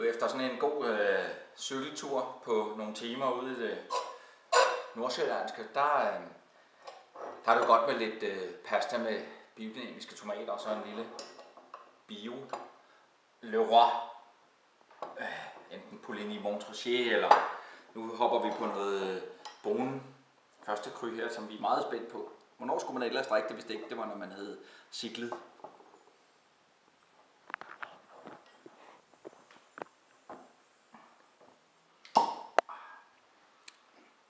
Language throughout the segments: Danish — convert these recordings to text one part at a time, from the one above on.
jo efter sådan en god cykeltur på nogle timer ude i det nordsjællandske, der er det godt med lidt pasta med biodynamiske tomater og så en lille bio Le Roi, enten Pouligny Montrachet, eller nu hopper vi på noget brune første kry her, som vi er meget spændt på. Hvornår skulle man ellers drikke det, hvis det ikke det var, når man havde cyklet?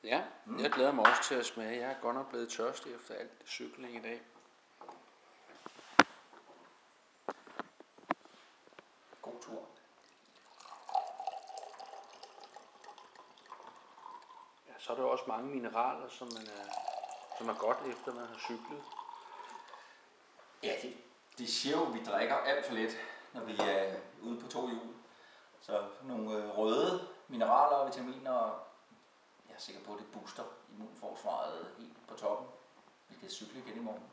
Ja, jeg glæder mig også til at smage. Jeg er godt nok blevet tørstig efter alt cykling i dag. God tur. Ja, så er der også mange mineraler, som er godt efter man har cyklet. Ja, de siger jo, at vi drikker alt for lidt, når vi er ude på 2 hjul. Så nogle røde mineraler og vitaminer, og jeg er sikker på, at det booster immunforsvaret helt på toppen. Vi skal cykle igen i morgen.